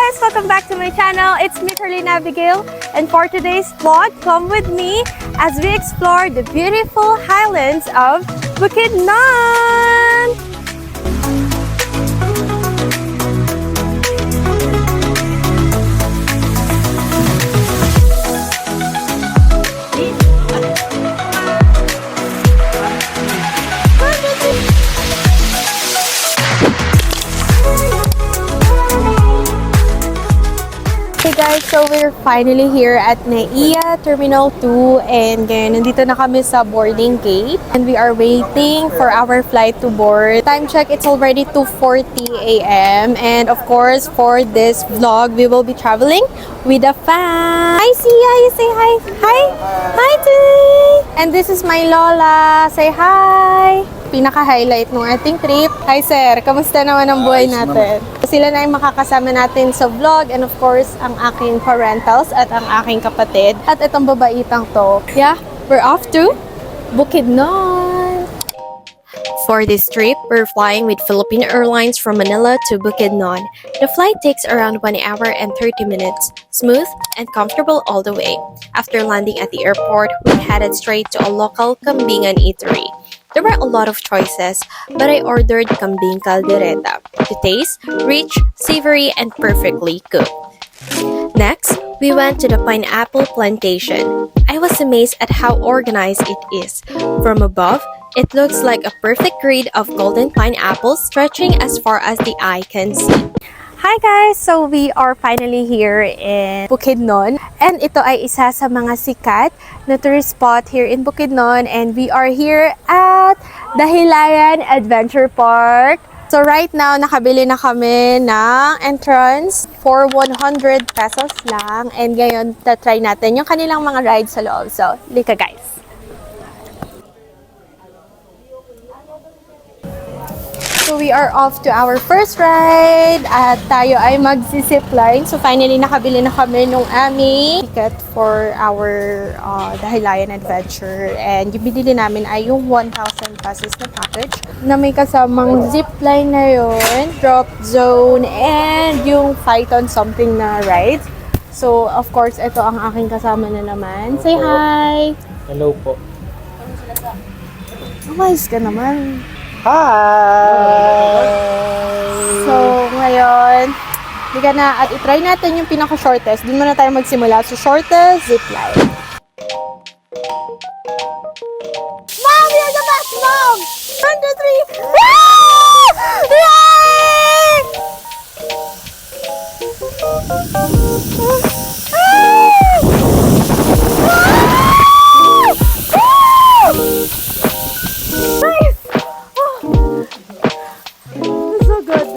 guys! Welcome back to my channel. It's me, Carlene Abigail. And for today's vlog, come with me as we explore the beautiful highlands of Bukidnon! Hey guys, so we're finally here at NAIA Terminal 2 and ngayon nandito na kami sa boarding gate and we are waiting for our flight to board. Time check, it's already 2:40 a.m. and of course for this vlog we will be traveling with a fan. Hi Sia, you say hi. Hi. Hi Tuy. And this is my Lola. Say hi. Pinaka-highlight ng ating trip. Hi sir, kamusta naman ang buhay natin? Sila na yung makakasama natin sa vlog and of course ang aking parentals at ang aking kapatid at itong babaitang to. Yeah, we're off to Bukidnon. For this trip, we're flying with Philippine Airlines from Manila to Bukidnon. The flight takes around 1 hour and 30 minutes, smooth and comfortable all the way. After landing at the airport, we headed straight to a local kambingan eatery. There were a lot of choices, but I ordered kambing caldereta. To taste, rich, savory, and perfectly cooked. Next, we went to the pineapple plantation. I was amazed at how organized it is. From above, it looks like a perfect grid of golden pineapples stretching as far as the eye can see. Hi guys! So we are finally here in Bukidnon and ito ay isa sa mga sikat na tourist spot here in Bukidnon and we are here at Dahilayan Adventure Park. So right now, nakabili na kami ng entrance for 100 pesos lang and ngayon tatry natin yung kanilang mga rides sa loob. So, lika guys! So we are off to our first ride at tayo ay magsi-zipline. So finally nakabili na kami nung aming ticket for our Dahilayan Adventure. And yung binili namin ay yung 1,000 pesos na package na may kasamang zipline na yun, drop zone, and yung Python something na ride. So of course, ito ang aking kasama na naman. Say hi! Hello po. Umayos ka naman. Hi! So, ngayon, liga na at itry natin yung pinaka-shortest. Doon muna tayo magsimula. So, shortest zipline. Mom, you're the best mom! 1, 2, 3. Yay! Nice! So good.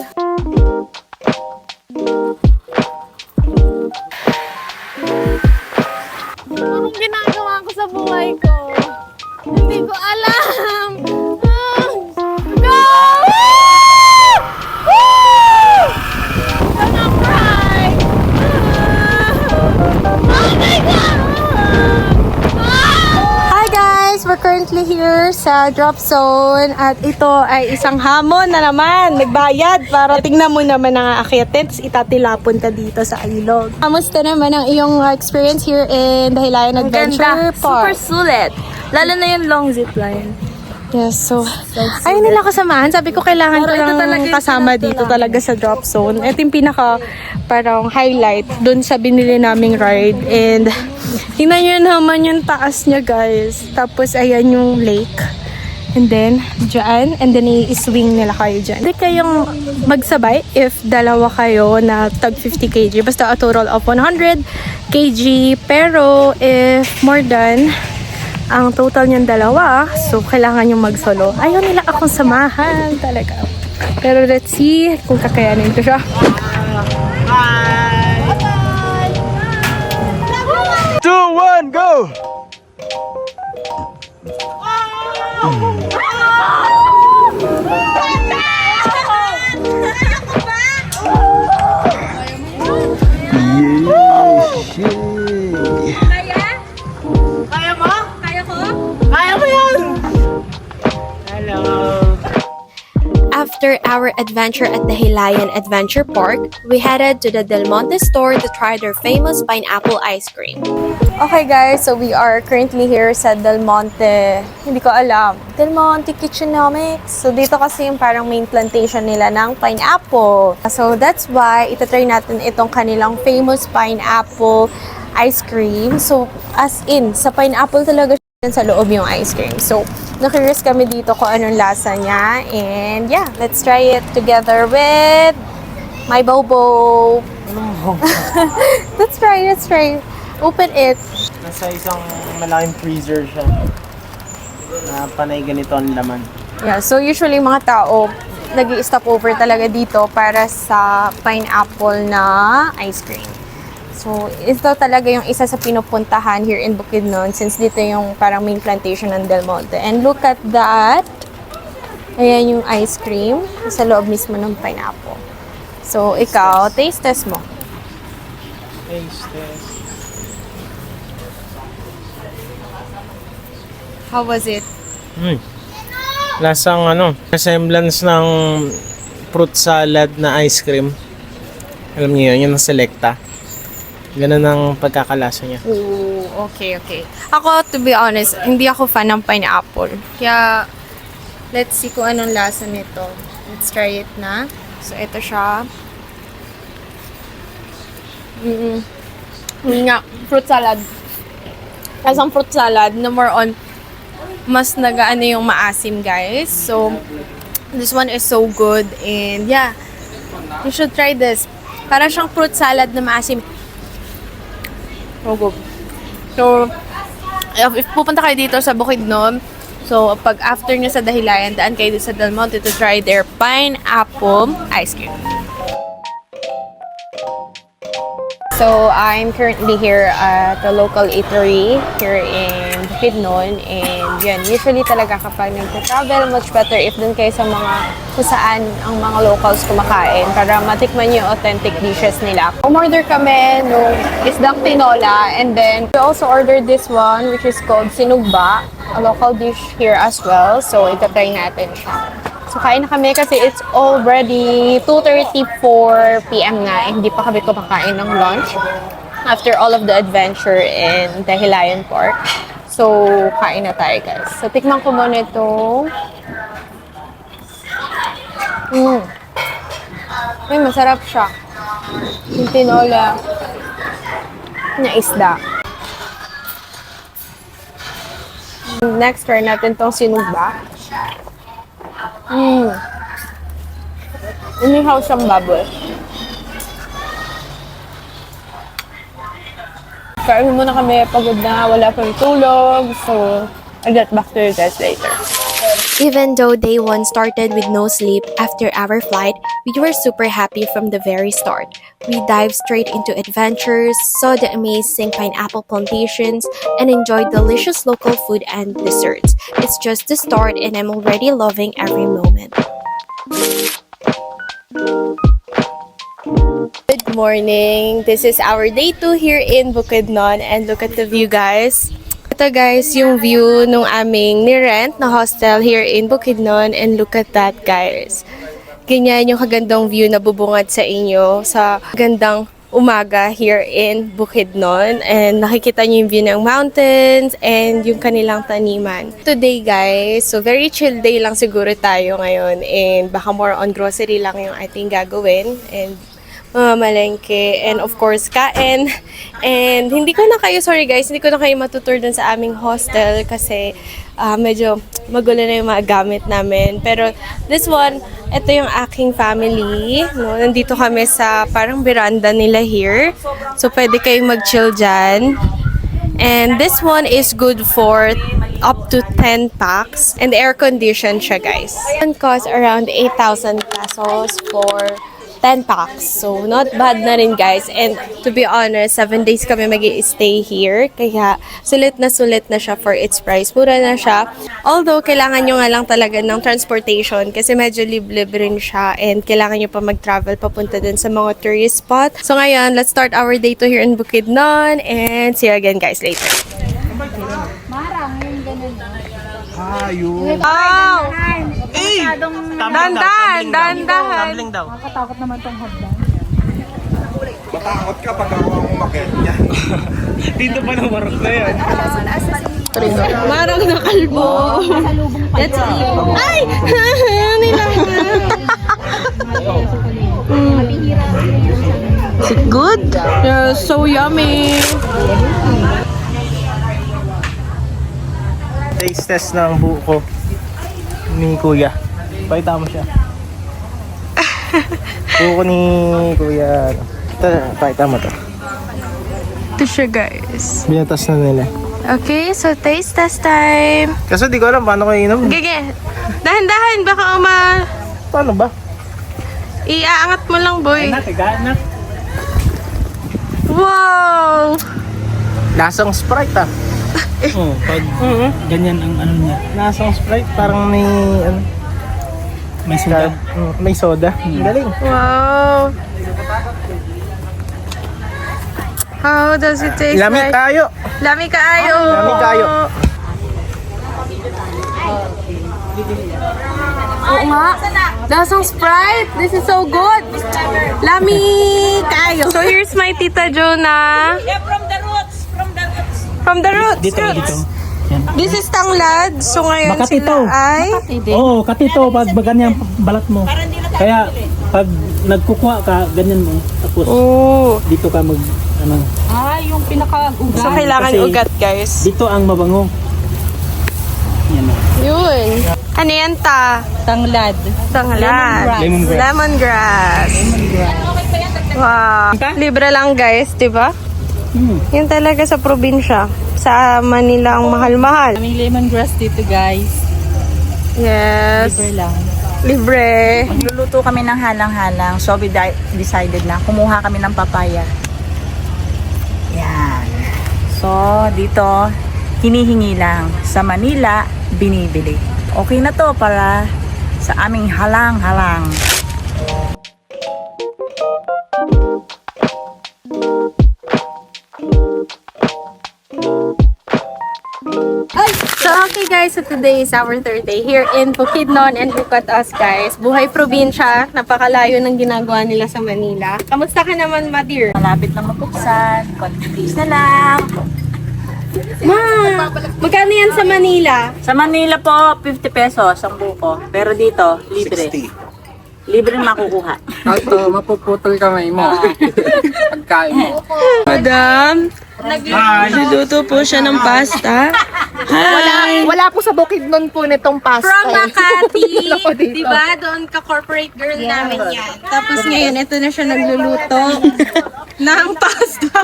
Anong ginagawa ko sa buhay ko? Hindi ko alam. Go! Woo! I'm not right. Oh my God! Hi guys! We're currently here sa drop zone at ito ay isang hamon na naman. Nagbayad para tingnan mo naman ang aakyatin tapos itatilapon ka dito sa ilog. Kamusta naman ang iyong experience here in Dahilayan Adventure Park? Super sulit. Lalo na yung long zipline. Yes, so ayaw nila kasamahan. Sabi ko kailangan ko Pero ito talaga lang yung kasama dito talaga sa drop zone. Ito yung pinaka parang highlight dun sa binili naming ride. And tingnan nyo naman yung taas niya guys. Tapos ayan yung lake. And then, dyan. And then i-swing nila kayo dyan. Hindi kayong magsabay if dalawa kayo na tag 50 kg. Basta a total of 100 kg. Pero if more than ang total niyang dalawa, so kailangan yung mag-solo. Ayaw nila akong samahan talaga. Pero let's see kung kakayanin ko siya. 2, 1, go! Kaya mo? Kaya ko? Kaya mo yan! Hello. After our adventure at the Hilayan Adventure Park, we headed to the Del Monte store to try their famous pineapple ice cream. Okay guys, so we are currently here sa Del Monte, hindi ko alam, Del Monte Kitchenomics. So dito kasi yung parang main plantation nila ng pineapple. So that's why itatry natin itong kanilang famous pineapple ice cream. So as in, sa pineapple talaga siya sa loob yung ice cream. So na-curious kami dito kung anong lasa niya. And yeah, let's try it together with my Bobo. Let's try. Open it. Nasa isang malaking freezer siya. Na panay ganito ang laman. Yeah, so usually mga tao nag-i-stop over talaga dito para sa pineapple na ice cream. So, ito talaga yung isa sa pinupuntahan here in Bukidnon since dito yung parang main plantation ng Del Monte. And look at that. Ayan yung ice cream sa loob mismo ng pineapple. So, ikaw, taste test mo. Taste test. How was it? Lasang resemblance ng fruit salad na ice cream. Alam niyo yun, yung selecta. Ganun ang pagkakalasa niya. Ooh, okay. Ako, to be honest, hindi ako fan ng pineapple. Kaya, let's see kung anong lasa nito. Let's try it na. So, ito siya. Hindi nga, fruit salad. Lasang fruit salad na more on, mas nagaano yung maasim, guys. So, this one is so good. And yeah, you should try this. Para siyang fruit salad na maasim. So good. So, if pupunta kayo dito sa Bukidnon, so pag after nyo sa Dahilayan, daan kayo sa Del Monte to try their pineapple ice cream. So, I'm currently here at the local eatery here in Bukidnon. And yan, usually talaga kapag nag-travel, much better if dun kayo sa mga kung saan ang mga locals kumakain para matikman yung authentic dishes nila. Umorder kami nung isdang tinola, and then we also ordered this one which is called sinugba, a local dish here as well. So, itatry natin siya. So, kain na kami kasi it's already 2:34 p.m. na. Hindi pa kami kumakain ng lunch after all of the adventure in the Hilayan Park. So, kain na tayo, guys. So, tikman ko muna ito. Ay, masarap siya. Yung tinola na isda. Next, try natin tong sinugba. Inihaw siyang baboy. Kain muna kami, pagod na, wala pang tulog. So, I'll get back to you guys later. Even though day 1 started with no sleep after our flight, we were super happy from the very start. We dived straight into adventures, saw the amazing pineapple plantations, and enjoyed delicious local food and desserts. It's just the start and I'm already loving every moment. Good morning! This is our day 2 here in Bukidnon, and look at the view, guys. Ito guys, yung view nung aming ni-rent na hostel here in Bukidnon, and look at that, guys. Ganyan yung kagandang view na bubungad sa inyo sa gandang umaga here in Bukidnon, and nakikita niyo yung view ng mountains and yung kanilang taniman. Today guys, so very chill day lang siguro tayo ngayon, and baka more on grocery lang yung ating gagawin, and mamalengke, and of course kain. And hindi ko na kayo matutour dun sa aming hostel kasi medyo magulo na yung mga gamit namin. Pero this one, ito yung aking family, no? Nandito kami sa parang veranda nila here, so pwede kayong mag-chill dyan. And this one is good for up to 10 packs, and air conditioned siya, guys. It costs around 8,000 pesos for 10 packs. So, not bad na rin, guys. And to be honest, 7 days kami mag-i-stay here. Kaya, sulit na siya for its price. Mura na siya. Although, kailangan nyo nga lang talaga ng transportation kasi medyo liblib rin siya. And kailangan nyo pa mag-travel papunta dun sa mga tourist spot. So, ngayon, let's start our day 2 here in Bukidnon. And see you again, guys, later. Ayun. Wow! Tumbling daw. Matakot ka pag ako ang umakit niya. Dito pa namarok na yan. Marang na kalbo. Let's eat. Ay! Nilaman. Is it good? Yeah, so yummy. Taste test ng buko ni Kuya. Pakita mo siya. Buko ni Kuya. Ito, pakita mo to. Ito siya, guys. Binatas na nila. Okay, so taste test time. Kasi di ko alam paano ko inom. Gege. Dahan-dahan, baka Paano ba? iaangat mo lang, boy. Natigaan na. Wow! Lasang Sprite ah. Pag ganyan ang ano niya, Lasang Sprite. Parang may ano, may sugat. may soda. Galing. Wow! How does it taste Lami like? tayo. Lami kaayo! Lami kaayo. Oo nga. Lasang Sprite. This is so good. Lami kaayo. So here's my Tita Jonah. Yeah, from the roots. From the roots. Dito. Yan. This is Tanglad. So ngayon Makatito. sila ay... Oo, katito pag ganyan balat mo. Kaya pag nagkukuha ka, ganyan mo. Tapos Oh. dito ka mag ano. So kailangan Kasi ugat, guys. Dito ang mabango. Yan. Yun. Ano yan, ta? Tanglad. Tanglad. Lemongrass. Lemongrass. Wow. Libre lang, guys, di ba? Yun talaga sa probinsya. Sa Manila ang mahal-mahal. May lemongrass dito, guys. Yes. lang. Libre. Luluto kami ng halang-halang. So, we decided na kumuha kami ng papaya. Yan. So, dito, hinihingi lang. Sa Manila, binibili. Okay na to para sa aming halang-halang. So, okay guys, so today is our third day here in Bukidnon, and look at us guys. Buhay probinsya, napakalayo ng ginagawa nila sa Manila. Kamusta ka naman, ma dear? Malapit na mapuksan. Konti days na lang. Ma, magkano yan sa Manila? Sa Manila po, 50 pesos ang buko. Pero dito, libre. 60. Libre makukuha. Ito, mapuputol kamay mo. Pagkain mo. Madam, nagluluto po siya ng pasta. Wala po sa Bukidnon po nitong pasta. From Makati, Wala po dito. diba? Doon ka-corporate girl namin yan. Tapos ngayon, ito na siya nagluluto ng pasta.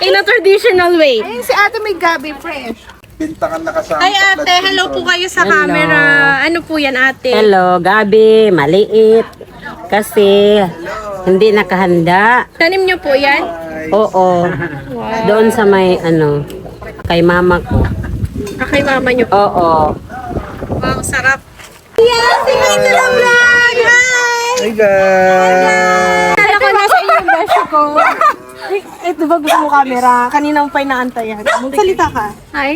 In a traditional way. Ayun, si ate may gabi fresh. Bintangan na kasama. Ay ate, hello po kayo sa camera. Ano po yan ate? Hello, gabi, maliit. Kasi hindi nakahanda. Tanim niyo po yan? Oo. Doon sa may ano, kay mama ko. Kay mama niyo po. Oo. Wow, sarap. Yes, tingnan ito na vlog! Hi! Hey guys! Kala ko nasa inyo yung beso ko. Ito ba gusto mo camera? Kaninang pa inaantayan. Magsalita ka. Hi.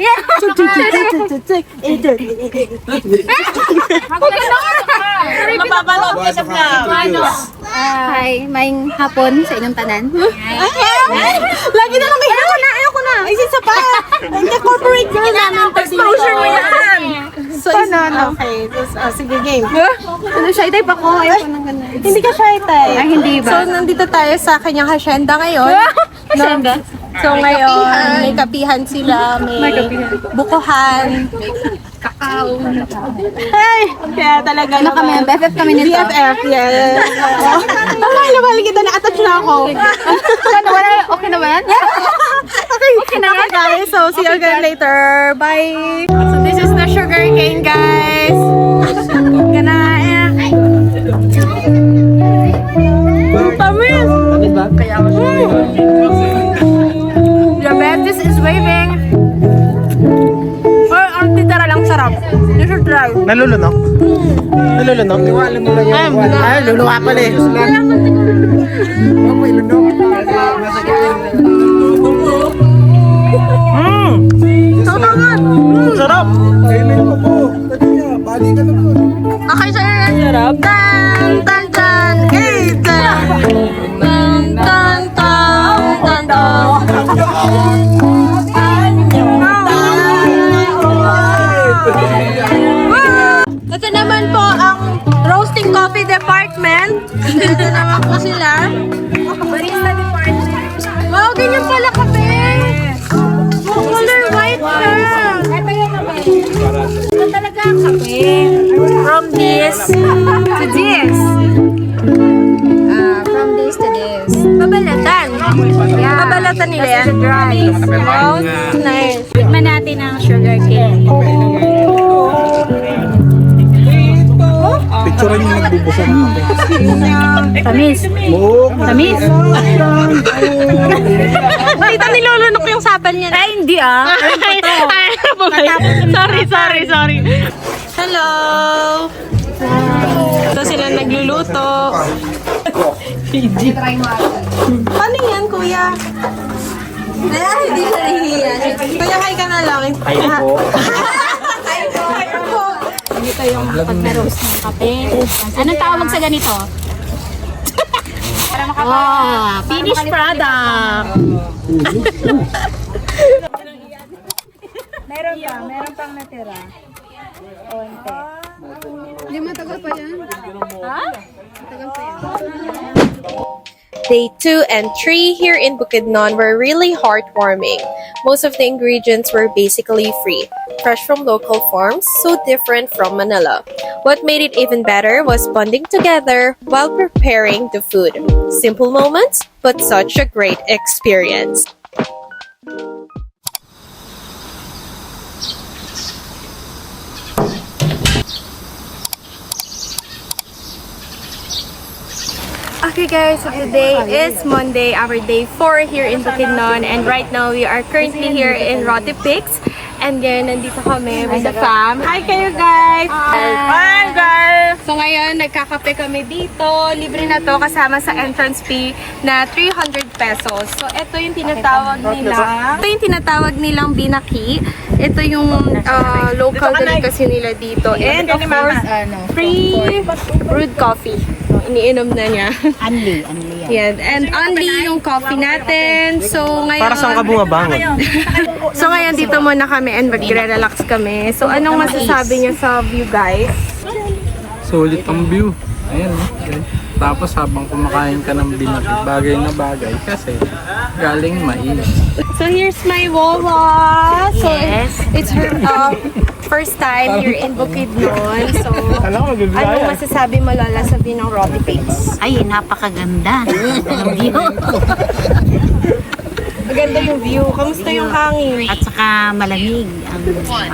Mapapanood ka sa vlog. Hi, maing hapon sa inyong tanan. Lagi na lang ayoko na. Ay, isa pa. Hindi corporate girl namin. Exposure mo yan. So, okay. Sige, game. Ano, shy type ako. Ayoko nang ganun. Hindi ka shy type. Ay, hindi ba? So, nandito tayo sa kanyang hacienda ngayon. Hacienda? So, ngayon, may kapihan sila, may bukuhan, kakao. Ay, kaya talaga Ano kami? BFF kami nito. BFF, yes. Mahal kita, na-attach na ako. Okay naman? Okay na guys. So, see you again later. Bye. So, this is the sugar cane, guys. Ganae. Tamis. Diabetes is waving. Or, ang titara lang sarap. You should try. Nalulunok? Nalulunok? Tiwala mo lang yung Ay, luluha pala eh. Sarap! Kainin mo po. Bali ka na po. this to this. From this to this. Babalatan. Yeah. Babalatan nila yan. Dry. Wow. Nice. Tikman natin ang sugar cane. Picturean yung nagbubusan ng kape. Tamis. Tamis. Tita, nilulunok yung sapal niya. Ay, hindi ah. Sorry. Hello! Ito sila nagluluto. Paano yan, kuya? Hindi siya nahihiya. Kuya, hi ka na lang. Hi po. Dito yung pagna-roast ng kape. Anong tawag sa ganito? Finished product. Meron pang natira. Day 2 and 3 here in Bukidnon were really heartwarming. Most of the ingredients were basically free, fresh from local farms, so different from Manila. What made it even better was bonding together while preparing the food. Simple moments, but such a great experience. Okay guys, so today is Monday, our day 4 here in Bukidnon, and right now we are currently here in Rotipix. And then, nandito kami with the fam. Hi kayo guys! Hi guys! So ngayon, nagkakape kami dito. Libre na to kasama sa entrance fee na 300 pesos. So ito yung tinatawag nilang binaki. Ito yung local delicacy nila dito. And of course, free brewed coffee. Iniinom na niya. Anli. Yan. And only yung coffee natin. So ngayon... Para saan ka bumabangon? So ngayon dito muna kami and magre-relax kami. So anong masasabi niyo sa view guys? Sulit ang view. Ayan, guys. Tapos habang kumakain ka ng binaki, bagay na bagay kasi galing mais. So here's my Wawa. So it's her first time here in Bukidnon. So anong masasabi mo Lola sa view ng Rotipix? Ay, napakaganda. Ang view. Maganda yung view. Kamusta yung hangin? At saka malamig ang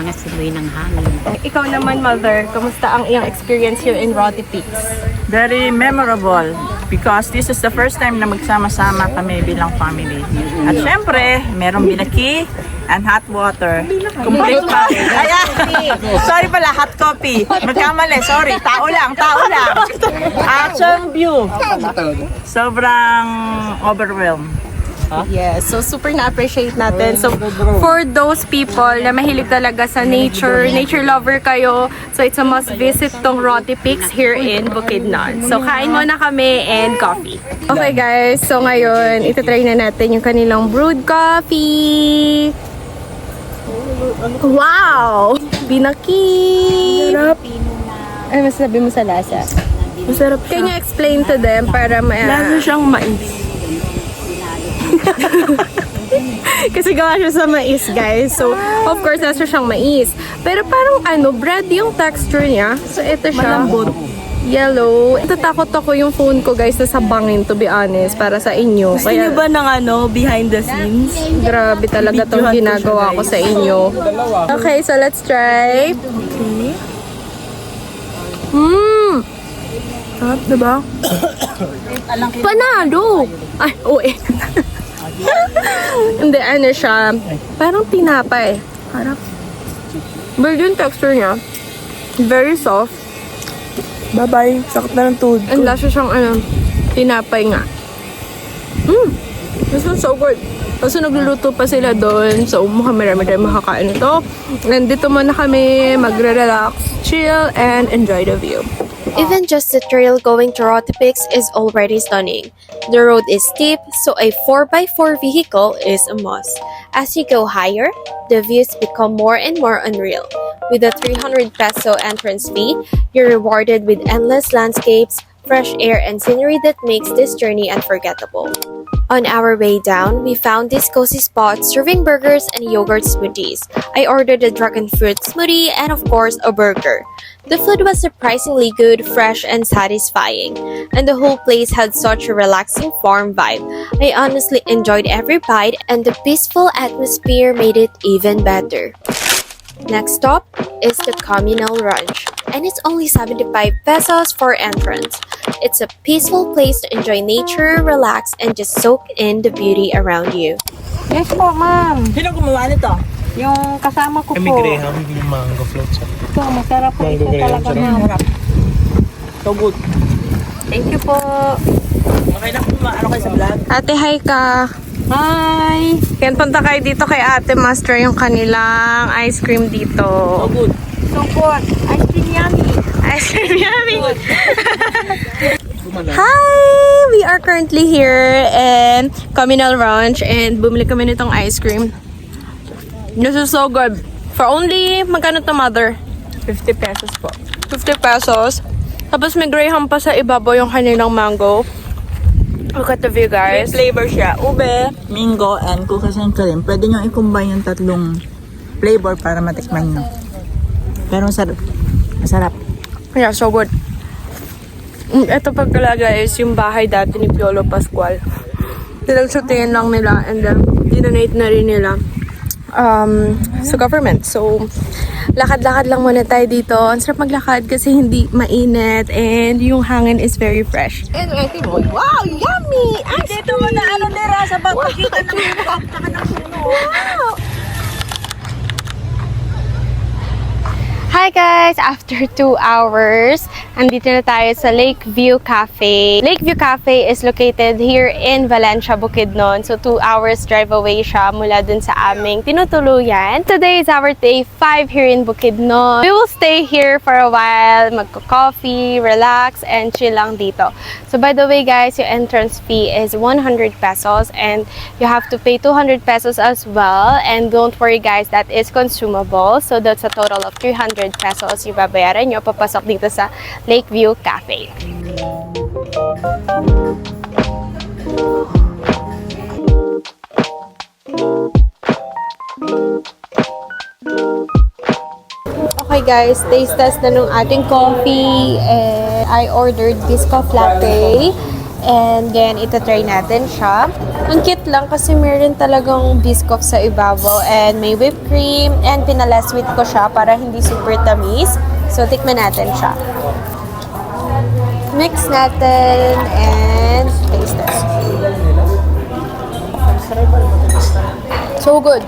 mga siloy ng hangin. Ikaw naman mother, kamusta ang iyong experience here in Rotipix? Very memorable because this is the first time na magsama-sama kami bilang family. At syempre, merong binaki and hot water. Complete package. Sorry pala, hot coffee. Magkamali, sorry. Tao lang. At yung view, sobrang overwhelmed. Yes, so super na-appreciate natin. So, for those people na mahilig talaga sa nature lover kayo, so it's a must visit tong Rotipix here in Bukidnon. So, kain muna kami and coffee. Okay guys, so ngayon, itatry na natin yung kanilang brewed coffee. Wow! Binaki! Sarap! Ay, masasabi mo sa lasa? Masarap siya. Can you explain to them para Lalo siyang mais. Kasi gawa siya sa mais, guys. So, of course, nasa siyang mais. Pero parang bread yung texture niya. So, ito siya. Malambot. Yellow. Natatakot ako yung phone ko, guys, na sabangin, to be honest, para sa inyo. Gusto niyo ba ng behind the scenes? Grabe talaga tong ginagawa ko sa inyo. Okay, so let's try. Sarap, diba? Panalo! Ay, Hindi, ano siya. Parang tinapay. Harap. But yung texture niya, very soft. Bye-bye. Sakit na ng tuhod. And lasa siyang tinapay nga. This one's so good. Kasi nagluluto pa sila doon. So, mukhang marami-rami makakain ito. And dito muna kami magre-relax, chill, and enjoy the view. Even just the trail going to Rotipix is already stunning. The road is steep, so a 4x4 vehicle is a must. As you go higher, the views become more and more unreal. With a 300 peso entrance fee, you're rewarded with endless landscapes, fresh air, and scenery that makes this journey unforgettable. On our way down, we found this cozy spot serving burgers and yogurt smoothies. I ordered a dragon fruit smoothie and of course a burger. The food was surprisingly good, fresh, and satisfying, and the whole place had such a relaxing farm vibe. I honestly enjoyed every bite, and the peaceful atmosphere made it even better. Next stop is the Communal Ranch, and it's only 75 pesos for entrance. It's a peaceful place to enjoy nature, relax, and just soak in the beauty around you. Yes po, ma'am. Sino gumawa nito? Yung kasama ko Kami po. Graham, yung mango floats. Ito, masarap po ito Mango talaga, Graham, ma'am. So good. Thank you po. Okay na kung ano kayo sa vlog? Ate, hi ka! Hi! Yan, punta kayo dito kay Ate Master yung kanilang ice cream dito. So good. So good. Ice cream yummy. Ice cream yummy! Hi! We are currently here in Communal Ranch and bumili kami nitong ice cream. This is so good. For only, magkano to, mother? 50 pesos po. 50 pesos. Tapos may graham pa sa ibabaw yung kanilang mango. Look at the view, May guys. flavor siya. Ube, mango, and cookies and cream. Pwede nyo i-combine yung tatlong flavor para matikman nyo. Pero masarap. Masarap. Yeah, so good. Ito pagkala, guys, yung bahay dati ni Piolo Pascual. Nilagsutingin lang nila and then dinonate na rin nila sa government. So, lakad-lakad lang muna tayo dito. Ang sarap maglakad kasi hindi mainit and yung hangin is very fresh. And I think, wow, yummy! Dito mo na ano nira sa pagkakita ng Hi guys! After 2 hours, andito na tayo sa Lakeview Cafe. Lakeview Cafe is located here in Valencia, Bukidnon. So 2 hours drive away siya mula dun sa aming tinutuluyan. Today is our day 5 here in Bukidnon. We will stay here for a while, magko-coffee, relax, and chill lang dito. So by the way guys, yung entrance fee is 100 pesos and you have to pay 200 pesos as well. And don't worry guys, that is consumable. So that's a total of 300 pesos yung babayaran nyo papasok dito sa Lakeview Cafe. Okay guys, taste test na nung ating coffee. I ordered Biscoff Latte. And then, ito-try natin siya. Ang cute lang kasi meron talagang biscoff sa ibabaw and may whipped cream and pinala-sweet ko siya para hindi super tamis. So, tikman natin siya. Mix natin and taste test. So good.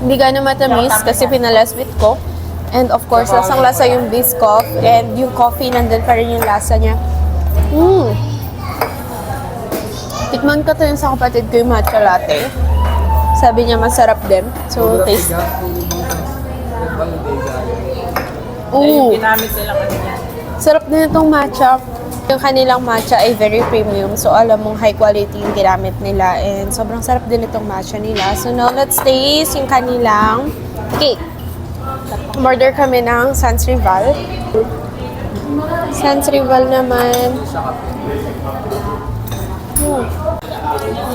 Hindi gano'ng matamis kasi pinala-sweet ko. And of course, lasang-lasa yung biscoff and yung coffee nandun pa rin yung lasa niya. Tikman ko to yun sa kapatid ko yung matcha latte. Sabi niya masarap din. So, taste. Ooh. Ginamit nilang ano yan. Sarap din itong matcha. Yung kanilang matcha ay very premium. So, alam mong high quality yung ginamit nila. And sobrang sarap din itong matcha nila. So, now let's taste yung kanilang cake. Order kami ng Sans Rival. Sans Rival naman.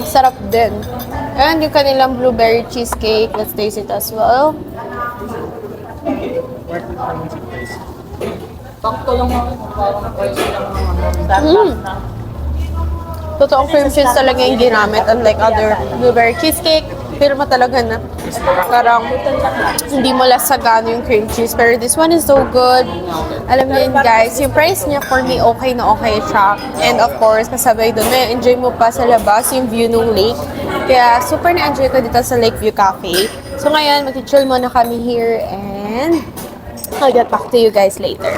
Sarap din. And yung kanilang blueberry cheesecake. Let's taste it as well. Totoong cream cheese talaga yung ginamit. Unlike other blueberry cheesecake. Pirma talaga na. Parang hindi mo lasagano yung cream cheese. Pero this one is so good. Alam niyo yun guys, yung price niya for me okay na okay siya. And of course, kasabay doon, may enjoy mo pa sa labas yung view ng lake. Kaya super na-enjoy ko dito sa Lakeview Cafe. So ngayon, mag-chill muna kami here and I'll get back to you guys later.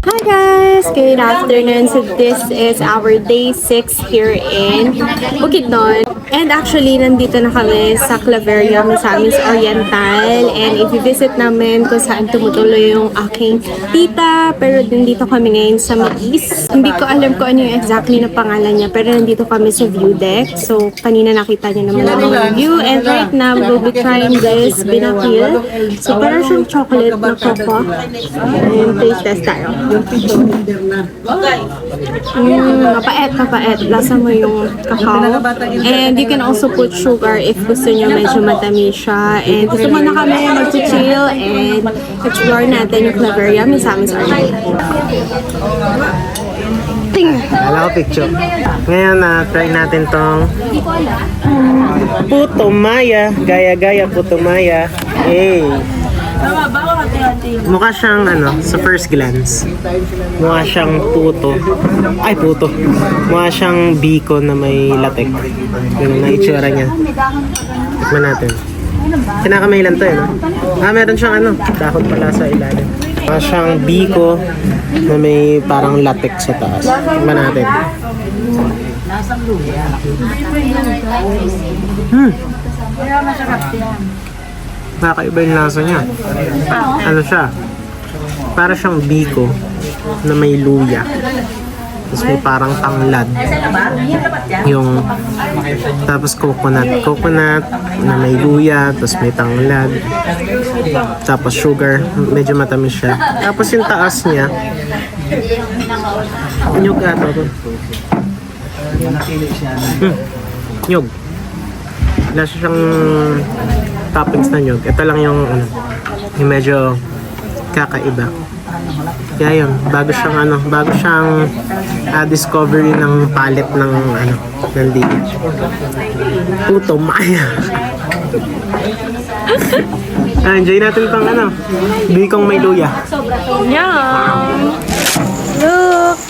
Hi guys! Good afternoon. So this is our day 6 here in Bukidnon. And actually, nandito na kami sa Claveria, Misamis Oriental. And i-visit namin kung saan tumutuloy yung aking tita. Pero nandito kami ngayon sa Mag-East. Hindi ko alam kung ano yung exactly na pangalan niya. Pero nandito kami sa view deck. So, kanina nakita niyo naman ang view. And right now, we'll be trying this binakil. So, parang siyang chocolate na coco. And taste test tayo. Mapait. Lasa mo yung kakao. And you can also put sugar if gusto nyo medyo matamis siya. And gusto mo na kami mag-chill and explore natin yung Claveria, Misamis Oriental. Wala ko picture. Ngayon try natin tong Puto Maya. Gaya-gaya Puto Maya. Hey! Mukha siyang sa first glance. Mukha siyang puto. Ay, puto. Mukha siyang biko na may latek. Yung na itsura niya. Tikman natin. Kinakamailan to no? Meron siyang dahon pala sa ilalim. Mukha siyang biko na may parang latek sa taas. Tikman natin. Nakakaiba yung lasa niya. Ano siya? Para siyang biko na may luya. Tapos may parang tanglad. Yung tapos coconut. Coconut na may luya. Tapos may tanglad. Tapos sugar. Medyo matamis siya. Tapos yung taas niya nyug ata to. Nyug. Wala siyang toppings na nyug. Ito lang yung medyo kakaiba. Kaya yun, bago siyang discovery ng palette ng nandito. Puto Maya. Enjoy natin itong bikong may luya. Yum! Look!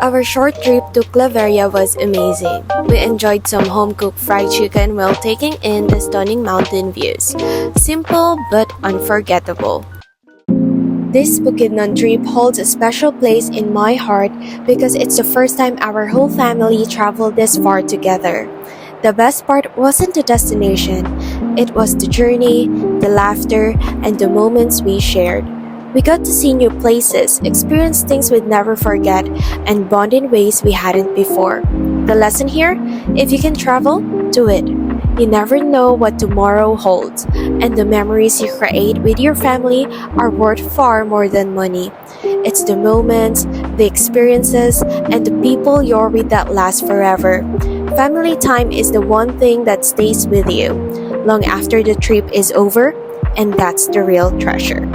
Our short trip to Claveria was amazing. We enjoyed some home-cooked fried chicken while taking in the stunning mountain views. Simple but unforgettable. This Bukidnon trip holds a special place in my heart because it's the first time our whole family traveled this far together. The best part wasn't the destination, it was the journey, the laughter, and the moments we shared. We got to see new places, experience things we'd never forget, and bond in ways we hadn't before. The lesson here? If you can travel, do it. You never know what tomorrow holds, and the memories you create with your family are worth far more than money. It's the moments, the experiences, and the people you're with that last forever. Family time is the one thing that stays with you long after the trip is over, and that's the real treasure.